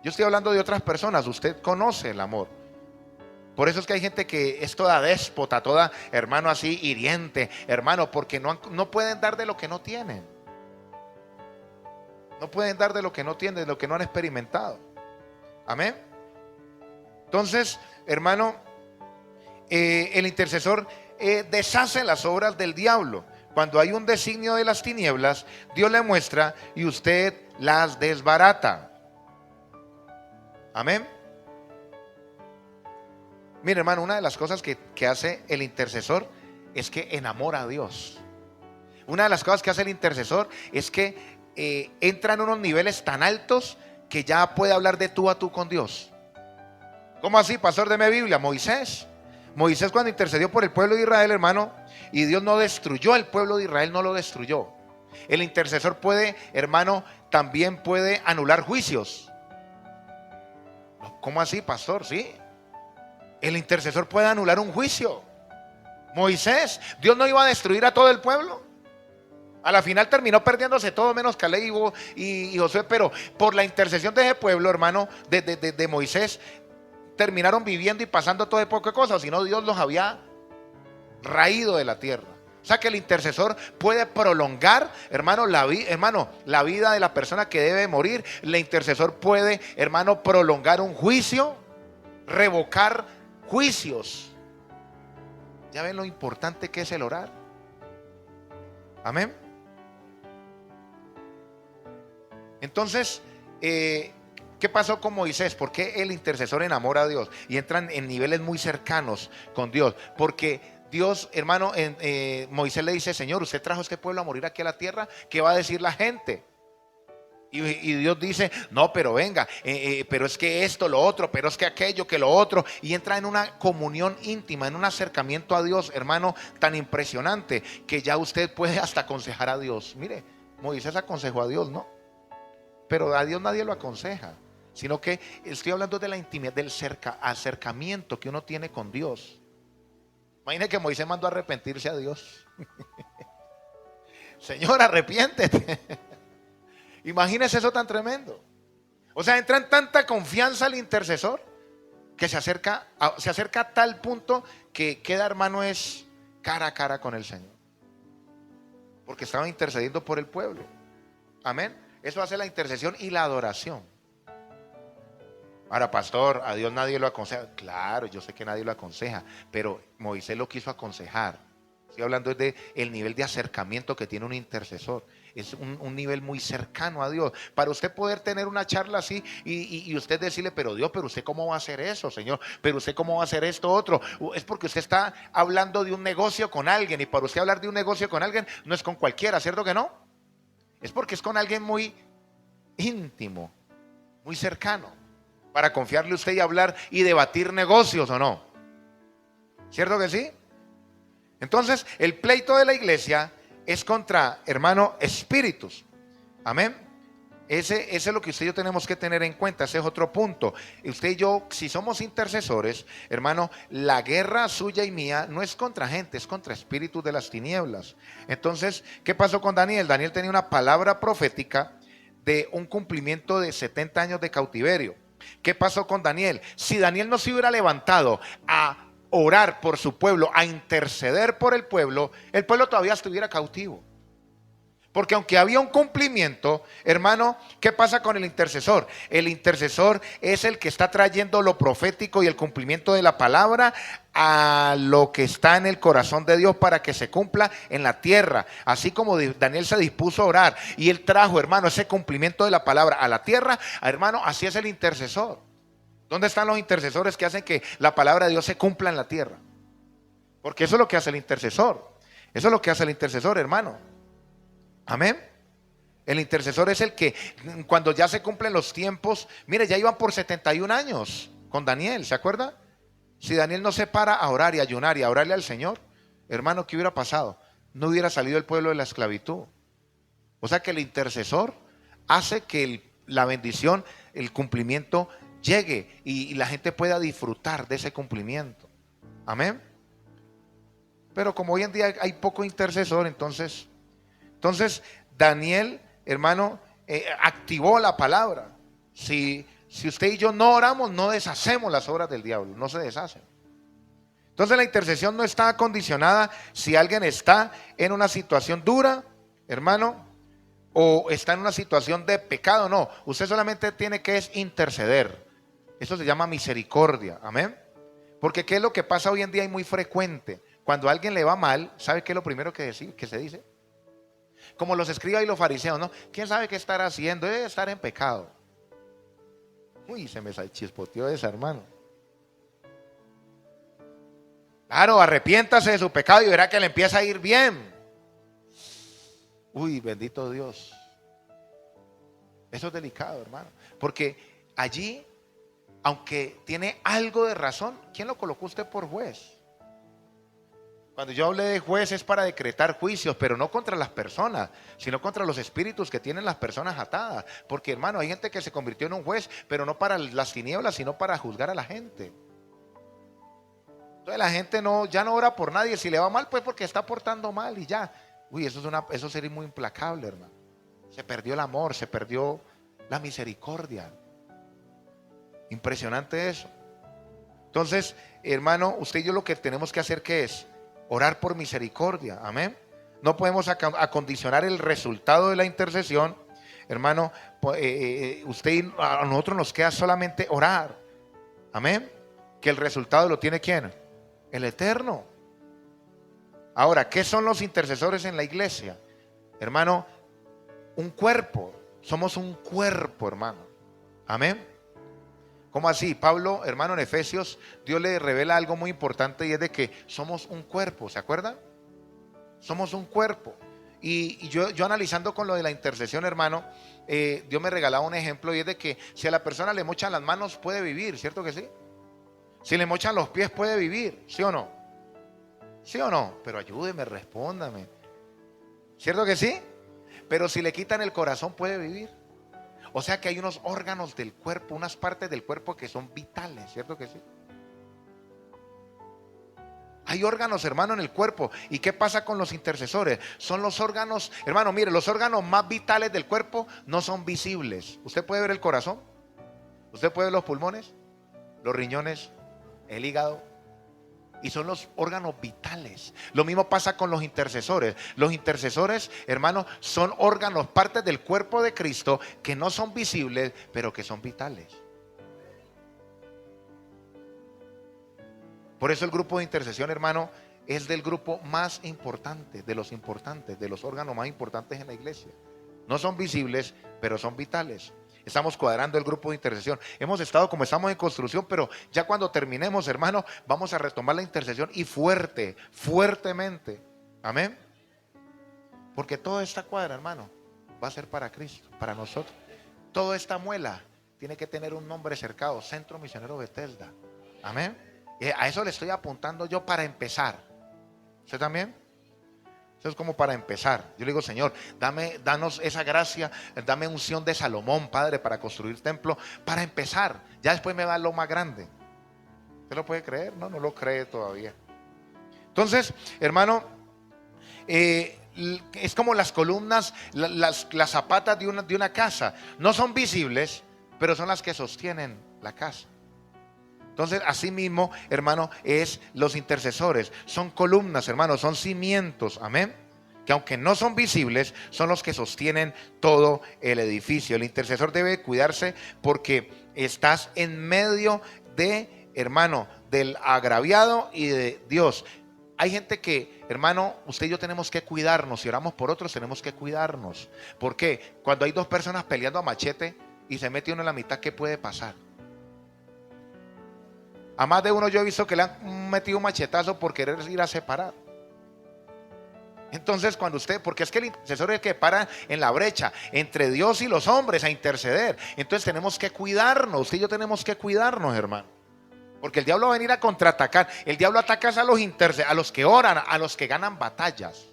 Yo estoy hablando de otras personas, usted conoce el amor. Por eso es que hay gente que es toda déspota, toda, hermano, así hiriente, hermano, porque no pueden dar de lo que no tienen. No pueden dar de lo que no tienen, de lo que no han experimentado. Amén. Entonces, hermano, el intercesor deshace las obras del diablo. Cuando hay un designio de las tinieblas, Dios le muestra y usted las desbarata. Amén. Mire, hermano, una de las cosas que hace el intercesor es que enamora a Dios. Una de las cosas que hace el intercesor es que entra en unos niveles tan altos que ya puede hablar de tú a tú con Dios. ¿Cómo así, pastor? Deme Biblia. Moisés cuando intercedió por el pueblo de Israel, hermano, y Dios no destruyó el pueblo de Israel, no lo destruyó. El intercesor puede, hermano, también puede anular juicios. ¿Cómo así, pastor? Sí. El intercesor puede anular un juicio. Moisés, Dios no iba a destruir a todo el pueblo. A la final terminó perdiéndose todo menos Caleb y Josué, pero por la intercesión de ese pueblo, hermano, de Moisés, terminaron viviendo y pasando todo de poca cosa, sino Dios los había raído de la tierra. O sea que el intercesor puede prolongar, hermano, la vida de la persona que debe morir. El intercesor puede, hermano, prolongar un juicio, revocar juicios. ¿Ya ven lo importante que es el orar? Amén. Entonces, ¿qué pasó con Moisés? ¿Por qué el intercesor enamora a Dios y entran en niveles muy cercanos con Dios? Porque Dios, hermano, Moisés le dice: Señor, usted trajo a este pueblo a morir aquí a la tierra, ¿qué va a decir la gente? Y Dios dice: no, pero venga, pero es que esto, lo otro, pero es que aquello, que lo otro. Y entra en una comunión íntima, en un acercamiento a Dios, hermano, tan impresionante que ya usted puede hasta aconsejar a Dios. Mire, Moisés aconsejó a Dios, ¿no? Pero a Dios nadie lo aconseja, sino que estoy hablando de la intimidad, del acercamiento que uno tiene con Dios. Imagine que Moisés mandó a arrepentirse a Dios. Señor, arrepiéntete. Imagínese eso tan tremendo. O sea, entra en tanta confianza el intercesor que se acerca a tal punto que queda, hermano, es cara a cara con el Señor, porque estaba intercediendo por el pueblo. Amén. Eso hace la intercesión y la adoración. Ahora, pastor, a Dios nadie lo aconseja. Claro, yo sé que nadie lo aconseja, pero Moisés lo quiso aconsejar. Estoy hablando de el nivel de acercamiento que tiene un intercesor. Es un nivel muy cercano a Dios. Para usted poder tener una charla así y usted decirle: pero Dios, pero usted cómo va a hacer eso, Señor, pero usted cómo va a hacer esto otro. Es porque usted está hablando de un negocio con alguien, y para usted hablar de un negocio con alguien no es con cualquiera, ¿cierto que no? Es porque es con alguien muy íntimo, muy cercano, para confiarle a usted y hablar y debatir negocios, ¿o no? ¿Cierto que sí? Entonces, el pleito de la iglesia es contra, hermano, espíritus. Amén. Ese es lo que usted y yo tenemos que tener en cuenta. Ese es otro punto. Usted y yo, si somos intercesores, hermano, la guerra suya y mía no es contra gente, es contra espíritus de las tinieblas. Entonces, ¿qué pasó con Daniel? Daniel tenía una palabra profética de un cumplimiento de 70 años de cautiverio. ¿Qué pasó con Daniel? Si Daniel no se hubiera levantado a orar por su pueblo, a interceder por el pueblo todavía estuviera cautivo. Porque aunque había un cumplimiento, hermano, ¿qué pasa con el intercesor? El intercesor es el que está trayendo lo profético y el cumplimiento de la palabra a lo que está en el corazón de Dios para que se cumpla en la tierra. Así como Daniel se dispuso a orar y él trajo, hermano, ese cumplimiento de la palabra a la tierra, hermano, así es el intercesor. ¿Dónde están los intercesores que hacen que la palabra de Dios se cumpla en la tierra? Porque eso es lo que hace el intercesor. Eso es lo que hace el intercesor, hermano. Amén. El intercesor es el que cuando ya se cumplen los tiempos, mire, ya iban por 71 años con Daniel, ¿se acuerda? Si Daniel no se para a orar y ayunar y a orarle al Señor, hermano, ¿qué hubiera pasado? No hubiera salido el pueblo de la esclavitud. O sea que el intercesor hace que la bendición, el cumplimiento llegue y la gente pueda disfrutar de ese cumplimiento. Amén. Pero como hoy en día hay poco intercesor, entonces Daniel, hermano, activó la palabra. Si usted y yo no oramos, no deshacemos las obras del diablo, no se deshacen. Entonces la intercesión no está condicionada si alguien está en una situación dura, hermano, o está en una situación de pecado. No, usted solamente tiene que interceder. Eso se llama misericordia, amén. Porque ¿qué es lo que pasa hoy en día y muy frecuente? Cuando a alguien le va mal, ¿sabe qué es lo primero que se dice? Como los escribas y los fariseos, ¿no? ¿Quién sabe qué estar haciendo? Debe estar en pecado. Uy, se me chispoteó esa, hermano. Claro, arrepiéntase de su pecado y verá que le empieza a ir bien. Uy, bendito Dios. Eso es delicado, hermano. Porque allí, aunque tiene algo de razón, ¿quién lo colocó usted por juez? Cuando yo hablé de juez es para decretar juicios, pero no contra las personas, sino contra los espíritus que tienen las personas atadas. Porque, hermano, hay gente que se convirtió en un juez, pero no para las tinieblas, sino para juzgar a la gente. Entonces la gente ya no ora por nadie. Si le va mal, pues porque está portando mal y ya. Uy, eso sería muy implacable, hermano. Se perdió el amor, se perdió la misericordia. Impresionante eso. Entonces, hermano, usted y yo lo que tenemos que hacer, ¿qué es? Orar por misericordia, amén. No podemos acondicionar el resultado de la intercesión, hermano. A nosotros nos queda solamente orar, amén. Que el resultado lo tiene ¿quién? El Eterno. Ahora, ¿qué son los intercesores en la iglesia? Hermano, un cuerpo. Somos un cuerpo, hermano. Amén. ¿Cómo así? Pablo, hermano, en Efesios, Dios le revela algo muy importante y es de que somos un cuerpo, ¿se acuerdan? Somos un cuerpo. Y yo analizando con lo de la intercesión, hermano, Dios me regalaba un ejemplo y es de que si a la persona le mochan las manos puede vivir, ¿cierto que sí? Si le mochan los pies puede vivir, ¿sí o no? ¿Sí o no? Pero ayúdeme, respóndame. ¿Cierto que sí? Pero si le quitan el corazón puede vivir. O sea que hay unos órganos del cuerpo, unas partes del cuerpo que son vitales, ¿cierto que sí? Hay órganos, hermano, en el cuerpo. ¿Y qué pasa con los intercesores? Son los órganos, hermano, mire, los órganos más vitales del cuerpo no son visibles. ¿Usted puede ver el corazón? ¿Usted puede ver los pulmones? Los riñones, el hígado. Y son los órganos vitales. Lo mismo pasa con los intercesores. Los intercesores, hermanos, son órganos, partes del cuerpo de Cristo que no son visibles, pero que son vitales. Por eso el grupo de intercesión, hermano, es del grupo más importante, de los órganos más importantes en la iglesia. No son visibles, pero son vitales. Estamos cuadrando el grupo de intercesión. Hemos estado como estamos en construcción, pero ya cuando terminemos, hermano, vamos a retomar la intercesión y fuertemente. Amén. Porque toda esta cuadra, hermano, va a ser para Cristo, para nosotros. Toda esta muela tiene que tener un nombre cercado, Centro Misionero Bethesda. Amén. Y a eso le estoy apuntando yo para empezar. ¿Usted también? Eso es como para empezar. Yo le digo, Señor, danos esa gracia, dame unción de Salomón, Padre, para construir templo, para empezar. Ya después me va lo más grande. ¿Usted lo puede creer? No lo cree todavía. Entonces, hermano, es como las columnas, las zapatas de una casa. No son visibles, pero son las que sostienen la casa. Entonces, así mismo, hermano, es los intercesores. Son columnas, hermano, son cimientos, amén, que aunque no son visibles, son los que sostienen todo el edificio. El intercesor debe cuidarse porque estás en medio de, hermano, del agraviado y de Dios. Hay gente que, hermano, usted y yo tenemos que cuidarnos. Si oramos por otros, tenemos que cuidarnos. ¿Por qué? Cuando hay dos personas peleando a machete y se mete uno en la mitad, ¿qué puede pasar? A más de uno yo he visto que le han metido un machetazo por querer ir a separar. Entonces cuando usted, porque es que el intercesor es el que para en la brecha entre Dios y los hombres a interceder. Entonces tenemos que cuidarnos, usted y yo tenemos que cuidarnos, hermano. Porque el diablo va a venir a contraatacar. El diablo ataca a los que oran, a los que ganan batallas.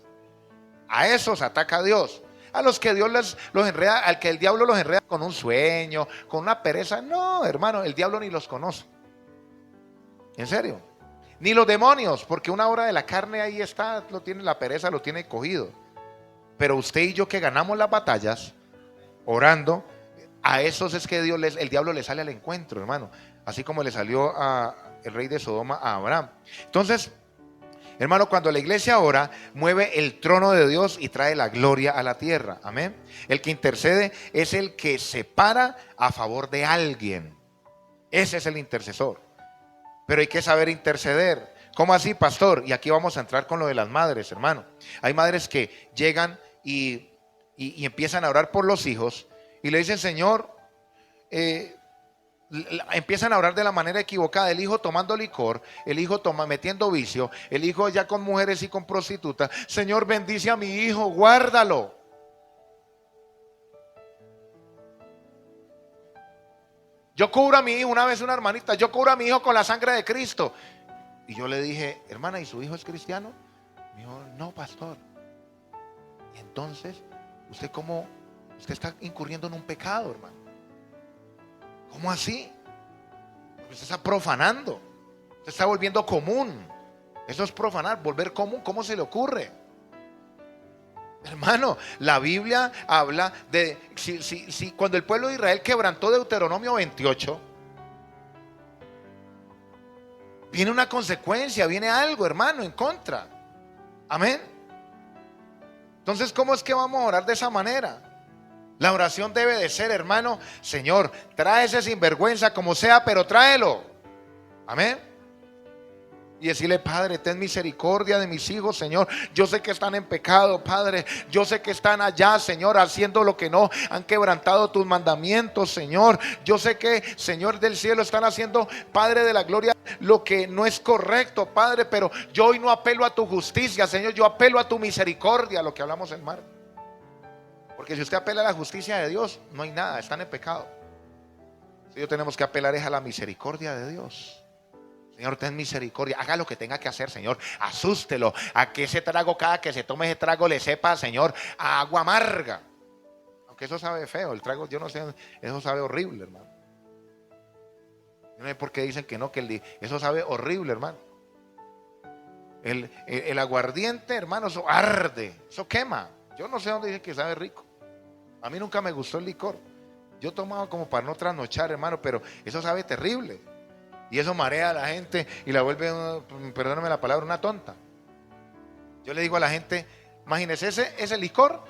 A esos ataca Dios. A los que Dios los enreda, al que el diablo los enreda con un sueño, con una pereza. No, hermano, el diablo ni los conoce. En serio. Ni los demonios, porque una obra de la carne ahí está, lo tiene la pereza, lo tiene cogido. Pero usted y yo que ganamos las batallas, orando, a esos es que el diablo le sale al encuentro, hermano. Así como le salió a el rey de Sodoma a Abraham. Entonces, hermano, cuando la iglesia ora, mueve el trono de Dios y trae la gloria a la tierra. Amén. El que intercede es el que se para a favor de alguien. Ese es el intercesor. Pero hay que saber interceder. ¿Cómo así, pastor? Y aquí vamos a entrar con lo de las madres, hermano. Hay madres que llegan y empiezan a orar por los hijos y le dicen, Señor, empiezan a orar de la manera equivocada. El hijo tomando licor, el hijo metiendo vicio, el hijo ya con mujeres y con prostitutas. Señor, bendice a mi hijo, guárdalo. Yo cubro a mi hijo, una vez una hermanita, yo cubro a mi hijo con la sangre de Cristo. Y yo le dije, hermana, ¿y su hijo es cristiano? Me dijo, no, pastor. Y entonces, ¿usted cómo? Usted está incurriendo en un pecado, hermano. ¿Cómo así? Porque usted está profanando. Usted está volviendo común. Eso es profanar, volver común. ¿Cómo se le ocurre? Hermano, la Biblia habla de cuando el pueblo de Israel quebrantó Deuteronomio 28, viene una consecuencia, viene algo, hermano, en contra. Amén. Entonces, ¿cómo es que vamos a orar de esa manera? La oración debe de ser, hermano, Señor, trae ese sinvergüenza como sea, pero tráelo. Amén. Y decirle, Padre, ten misericordia de mis hijos, Señor. Yo sé que están en pecado, Padre. Yo sé que están allá, Señor, haciendo lo que no han quebrantado tus mandamientos, Señor. Yo sé que, Señor del cielo, están haciendo, Padre de la gloria, lo que no es correcto, Padre. Pero yo hoy no apelo a tu justicia, Señor. Yo apelo a tu misericordia, lo que hablamos en mar. Porque si usted apela a la justicia de Dios, no hay nada, están en pecado. Si yo tenemos que apelar es a la misericordia de Dios. Señor, ten misericordia, haga lo que tenga que hacer, Señor, asústelo, a que ese trago, cada que se tome ese trago le sepa, Señor, a agua amarga. Aunque eso sabe feo, el trago, yo no sé, eso sabe horrible, hermano. Yo no sé por qué dicen que no, eso sabe horrible, hermano. El aguardiente, hermano, eso arde, eso quema. Yo no sé dónde dicen que sabe rico. A mí nunca me gustó el licor. Yo tomaba como para no trasnochar, hermano, pero eso sabe terrible. Y eso marea a la gente y la vuelve, perdóname la palabra, una tonta. Yo le digo a la gente, imagínese, ese licor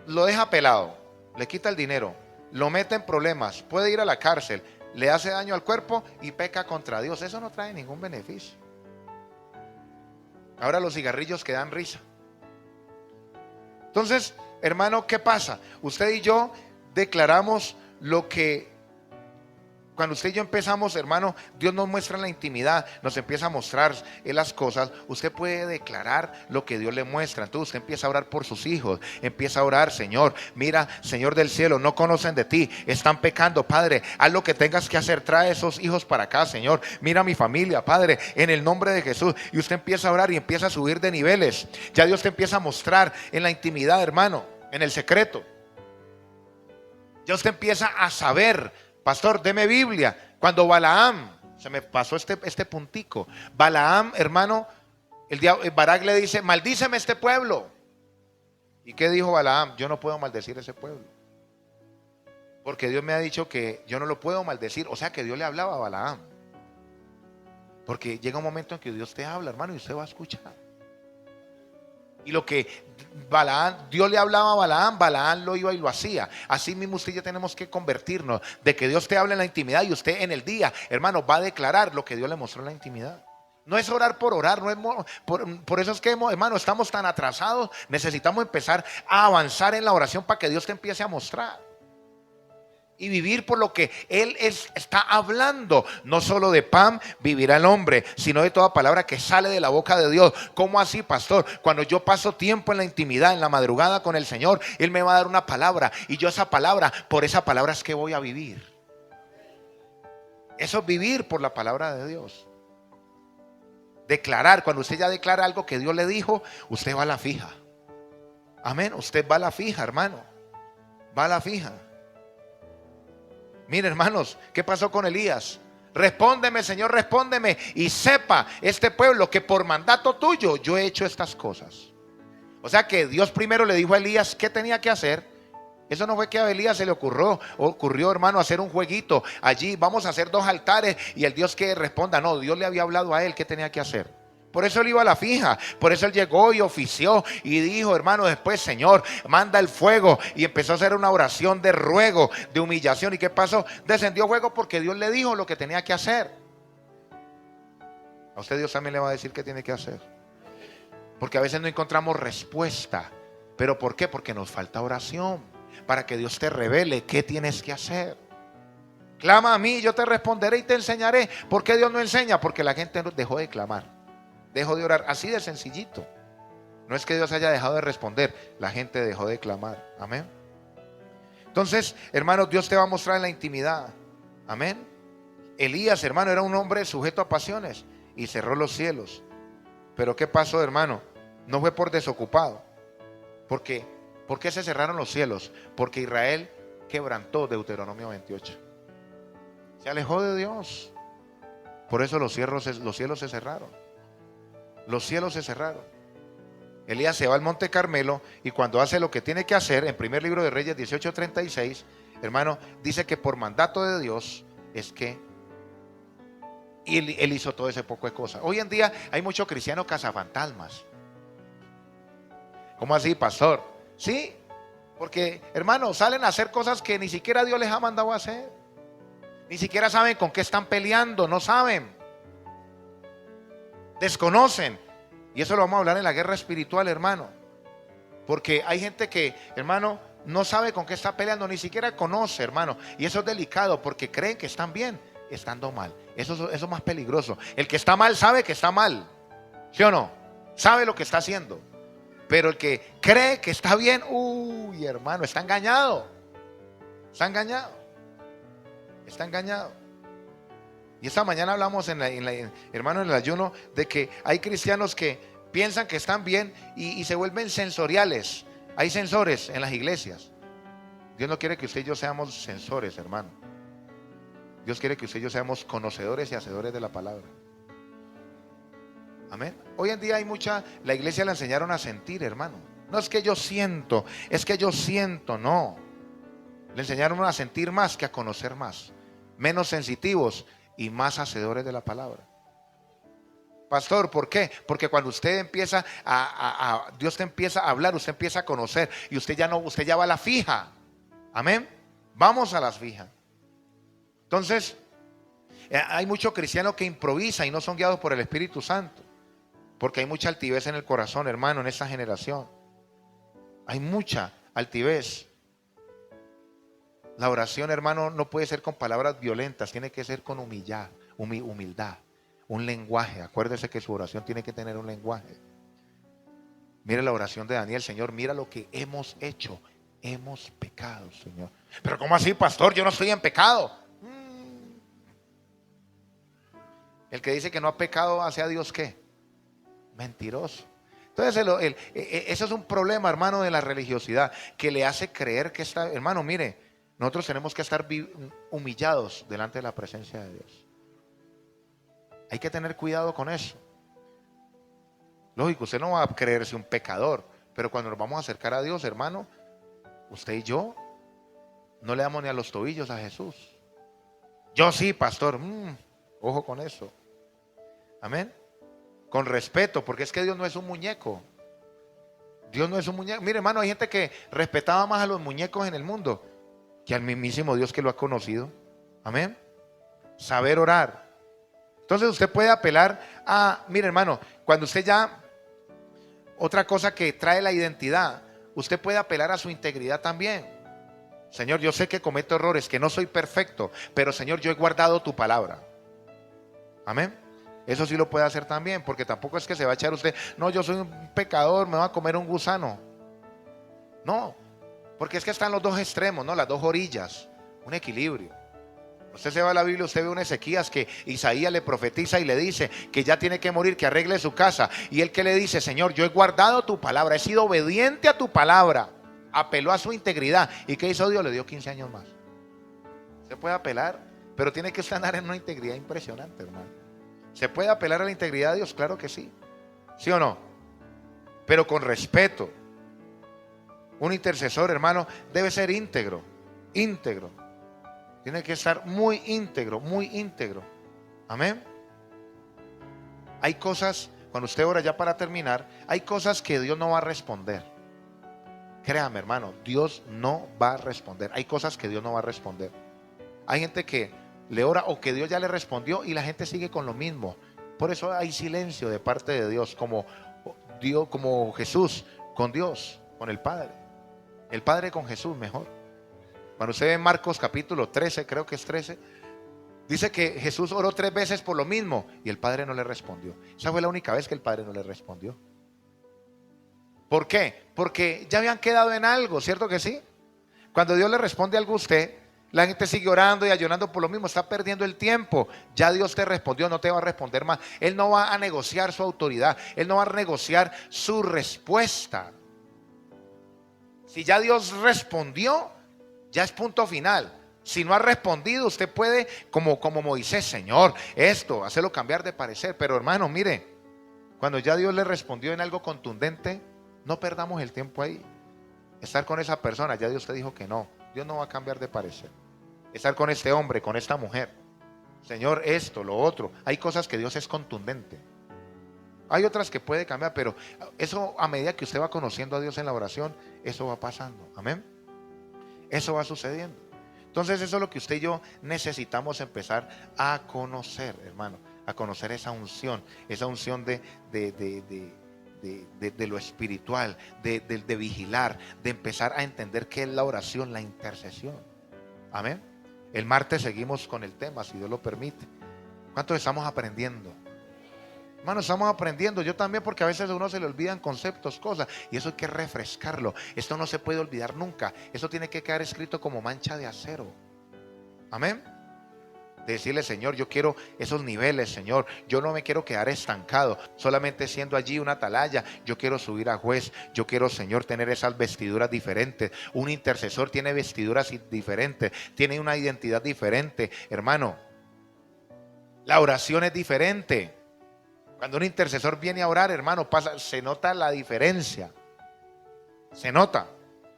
lo deja pelado, le quita el dinero, lo mete en problemas, puede ir a la cárcel, le hace daño al cuerpo y peca contra Dios. Eso no trae ningún beneficio. Ahora los cigarrillos que dan risa. Entonces, hermano, ¿qué pasa? Usted y yo declaramos lo que... Cuando usted y yo empezamos, hermano, Dios nos muestra en la intimidad, nos empieza a mostrar las cosas. Usted puede declarar lo que Dios le muestra. Entonces usted empieza a orar por sus hijos, empieza a orar, Señor, mira, Señor del cielo, no conocen de ti, están pecando, Padre, haz lo que tengas que hacer, trae esos hijos para acá, Señor, mira a mi familia, Padre, en el nombre de Jesús. Y usted empieza a orar y empieza a subir de niveles. Ya Dios te empieza a mostrar en la intimidad, hermano, en el secreto. Ya usted empieza a saber. Pastor, deme Biblia. Cuando Balaam, se me pasó este puntico. Balaam, hermano, Barak le dice, maldíceme este pueblo. ¿Y qué dijo Balaam? Yo no puedo maldecir ese pueblo. Porque Dios me ha dicho que yo no lo puedo maldecir. O sea que Dios le hablaba a Balaam. Porque llega un momento en que Dios te habla, hermano, y usted va a escuchar. Y lo que Balaam, Dios le hablaba a Balaam, Balaam lo iba y lo hacía. Así mismo usted y yo tenemos que convertirnos, de que Dios te hable en la intimidad y usted en el día, hermano, va a declarar lo que Dios le mostró en la intimidad. No es orar por orar, no es por eso es que, hermano, estamos tan atrasados. Necesitamos empezar a avanzar en la oración para que Dios te empiece a mostrar. Y vivir por lo que Él está hablando. No solo de pan vivirá el hombre, sino de toda palabra que sale de la boca de Dios. ¿Cómo así, pastor? Cuando yo paso tiempo en la intimidad, en la madrugada con el Señor, Él me va a dar una palabra. Y yo esa palabra, por esa palabra es que voy a vivir. Eso es vivir por la palabra de Dios. Declarar, cuando usted ya declara algo que Dios le dijo, usted va a la fija. Amén, usted va a la fija, hermano. Va a la fija. Miren, hermanos, ¿qué pasó con Elías? Respóndeme, Señor, respóndeme. Y sepa este pueblo que por mandato tuyo yo he hecho estas cosas. O sea que Dios primero le dijo a Elías qué tenía que hacer. Eso no fue que a Elías se le ocurrió, hermano, hacer un jueguito. Allí vamos a hacer 2 altares y el Dios que responda. No, Dios le había hablado a él qué tenía que hacer. Por eso él iba a la fija, por eso él llegó y ofició y dijo, hermano, después, Señor, manda el fuego. Y empezó a hacer una oración de ruego, de humillación. ¿Y qué pasó? Descendió fuego porque Dios le dijo lo que tenía que hacer. A usted Dios también le va a decir qué tiene que hacer. Porque a veces no encontramos respuesta. ¿Pero por qué? Porque nos falta oración, para que Dios te revele qué tienes que hacer. Clama a mí, yo te responderé y te enseñaré. ¿Por qué Dios no enseña? Porque la gente dejó de clamar. Dejó de orar, así de sencillito. No es que Dios haya dejado de responder, la gente dejó de clamar. Amén. Entonces, hermano, Dios te va a mostrar en la intimidad. Amén. Elías, hermano, era un hombre sujeto a pasiones y cerró los cielos. Pero ¿qué pasó, hermano? No fue por desocupado. ¿Por qué? ¿Por qué se cerraron los cielos? Porque Israel quebrantó Deuteronomio 28. Se alejó de Dios. Por eso los cielos se cerraron. Los cielos se cerraron. Elías se va al Monte Carmelo y cuando hace lo que tiene que hacer, en primer libro de Reyes 18:36, hermano, dice que por mandato de Dios es que él hizo todo ese poco de cosas. Hoy en día hay muchos cristianos cazafantasmas. ¿Cómo así, pastor? Sí, porque, hermano, salen a hacer cosas que ni siquiera Dios les ha mandado a hacer. Ni siquiera saben con qué están peleando, no saben. Desconocen. Y eso lo vamos a hablar en la guerra espiritual, hermano. Porque hay gente que, hermano, no sabe con qué está peleando, ni siquiera conoce, hermano. Y eso es delicado porque creen que están bien, estando mal. Eso es más peligroso. El que está mal sabe que está mal. ¿Sí o no? Sabe lo que está haciendo. Pero el que cree que está bien, uy, hermano, está engañado. Está engañado. Está engañado. Y esta mañana hablamos hermano, en el ayuno, de que hay cristianos que piensan que están bien y se vuelven sensoriales. Hay sensores en las iglesias. Dios no quiere que usted y yo seamos sensores, hermano. Dios quiere que usted y yo seamos conocedores y hacedores de la palabra. Amén. Hoy en día la iglesia le enseñaron a sentir, hermano. No es que yo siento, es que yo siento, no. Le enseñaron a sentir más que a conocer más. Menos sensitivos y más hacedores de la palabra. Pastor, ¿por qué? Porque cuando usted empieza Dios te empieza a hablar, usted empieza a conocer y usted ya va a la fija. Amén. Vamos a las fijas. Entonces, hay muchos cristianos que improvisan y no son guiados por el Espíritu Santo. Porque hay mucha altivez en el corazón, hermano, en esta generación. Hay mucha altivez. La oración, hermano, no puede ser con palabras violentas, tiene que ser con humildad, un lenguaje. Acuérdese que su oración tiene que tener un lenguaje. Mire la oración de Daniel: Señor, mira lo que hemos hecho, hemos pecado, Señor. Pero ¿cómo así, pastor? Yo no estoy en pecado. El que dice que no ha pecado, ¿hace a Dios qué? Mentiroso. Entonces eso es un problema, hermano, de la religiosidad, que le hace creer que está. Hermano, mire, nosotros tenemos que estar humillados delante de la presencia de Dios. Hay que tener cuidado con eso. Lógico, usted no va a creerse un pecador, pero cuando nos vamos a acercar a Dios, hermano, usted y yo no le damos ni a los tobillos a Jesús. Yo sí, pastor. Ojo con eso. Amén. Con respeto, porque es que Dios no es un muñeco. Dios no es un muñeco. Mire, hermano, hay gente que respetaba más a los muñecos en el mundo que al mismísimo Dios que lo ha conocido. Amén. Saber orar. Entonces usted puede apelar a, mire hermano, cuando usted ya, otra cosa que trae la identidad, usted puede apelar a su integridad también. Señor, yo sé que cometo errores, que no soy perfecto, pero Señor, yo he guardado tu palabra. Amén. Eso sí lo puede hacer también, porque tampoco es que se va a echar usted, no, yo soy un pecador, me va a comer un gusano. No, porque es que están los dos extremos, ¿no? Las dos orillas, un equilibrio. Usted se va a la Biblia, usted ve un Ezequías que Isaías le profetiza y le dice que ya tiene que morir, que arregle su casa. Y él que le dice, Señor, yo he guardado tu palabra, he sido obediente a tu palabra. Apeló a su integridad. ¿Y qué hizo Dios? Le dio 15 años más. Se puede apelar, pero tiene que estar en una integridad impresionante, hermano. ¿Se puede apelar a la integridad de Dios? Claro que sí. ¿Sí o no? Pero con respeto. Un intercesor, hermano, debe ser íntegro. Íntegro. Tiene que estar muy íntegro, muy íntegro. Amén. Hay cosas, cuando usted ora ya para terminar, hay cosas que Dios no va a responder. Créame, hermano, Dios no va a responder. Hay cosas que Dios no va a responder. Hay gente que le ora o que Dios ya le respondió y la gente sigue con lo mismo. Por eso hay silencio de parte de Dios, como Dios, como Jesús con Dios, con el Padre. El Padre con Jesús mejor. Cuando usted ve en Marcos capítulo 13, creo que es 13, dice que Jesús oró 3 veces por lo mismo y el Padre no le respondió. Esa fue la única vez que el Padre no le respondió. ¿Por qué? Porque ya habían quedado en algo, ¿cierto que sí? Cuando Dios le responde algo a usted, la gente sigue orando y ayunando por lo mismo, está perdiendo el tiempo. Ya Dios te respondió, no te va a responder más. Él no va a negociar su autoridad, Él no va a negociar su respuesta. Si ya Dios respondió, ya es punto final. Si no ha respondido, usted puede, como Moisés, Señor, esto, hacerlo cambiar de parecer. Pero hermano, mire, cuando ya Dios le respondió en algo contundente, no perdamos el tiempo ahí. Estar con esa persona, ya Dios te dijo que no. Dios no va a cambiar de parecer. Estar con este hombre, con esta mujer. Señor, esto, lo otro. Hay cosas que Dios es contundente. Hay otras que puede cambiar, pero eso a medida que usted va conociendo a Dios en la oración, eso va pasando. Amén. Eso va sucediendo. Entonces eso es lo que usted y yo necesitamos empezar a conocer, hermano. A conocer esa unción de lo espiritual, de vigilar, de empezar a entender qué es la oración, la intercesión. Amén. El martes seguimos con el tema, si Dios lo permite. ¿Cuántos estamos aprendiendo? Hermano, estamos aprendiendo. Yo también, porque a veces a uno se le olvidan conceptos, cosas, y eso hay que refrescarlo. Esto no se puede olvidar nunca. Eso tiene que quedar escrito como mancha de acero. Amén. Decirle, Señor, yo quiero esos niveles, Señor. Yo no me quiero quedar estancado, solamente siendo allí una atalaya. Yo quiero subir a juez. Yo quiero, Señor, tener esas vestiduras diferentes. Un intercesor tiene vestiduras diferentes, tiene una identidad diferente. Hermano, la oración es diferente. Cuando un intercesor viene a orar, hermano, se nota la diferencia. Se nota.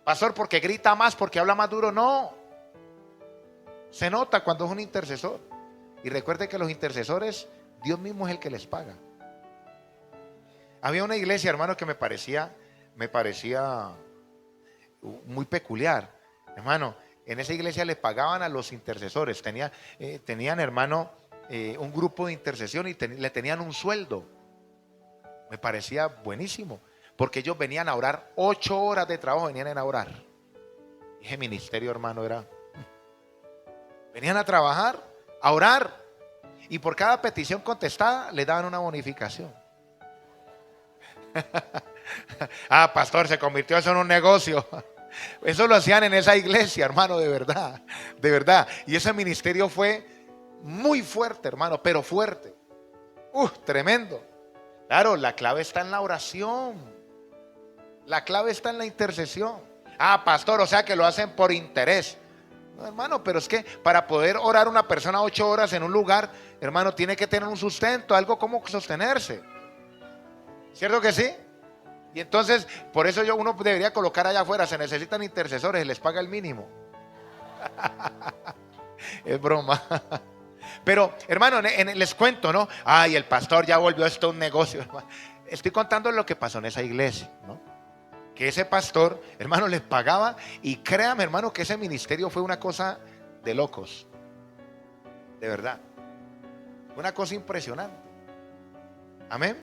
Pastor, porque grita más, porque habla más duro. No. Se nota cuando es un intercesor. Y recuerde que los intercesores, Dios mismo es el que les paga. Había una iglesia, hermano, que me parecía muy peculiar. Hermano, en esa iglesia le pagaban a los intercesores. Tenían, hermano, un grupo de intercesión y le tenían un sueldo. Me parecía buenísimo, porque ellos venían a orar 8 horas de trabajo, venían a orar. Y ese ministerio, hermano, venían a trabajar, a orar, y por cada petición contestada le daban una bonificación. Ah, pastor, se convirtió eso en un negocio. Eso lo hacían en esa iglesia, hermano, de verdad, de verdad. Y ese ministerio fue muy fuerte, hermano, pero fuerte. Tremendo. Claro, la clave está en la oración. La clave está en la intercesión. Ah, pastor, o sea que lo hacen por interés. No, hermano, pero es que para poder orar una persona 8 horas en un lugar, hermano, tiene que tener un sustento, algo como sostenerse. ¿Cierto que sí? Y entonces, por eso uno debería colocar allá afuera, se necesitan intercesores, les paga el mínimo. Es broma. Pero, hermano, les cuento, ¿no? Ay, el pastor ya volvió esto un negocio, hermano. Estoy contando lo que pasó en esa iglesia, ¿no? que ese pastor, hermano, les pagaba. Y créame, hermano, que ese ministerio fue una cosa de locos. De verdad. Una cosa impresionante. Amén.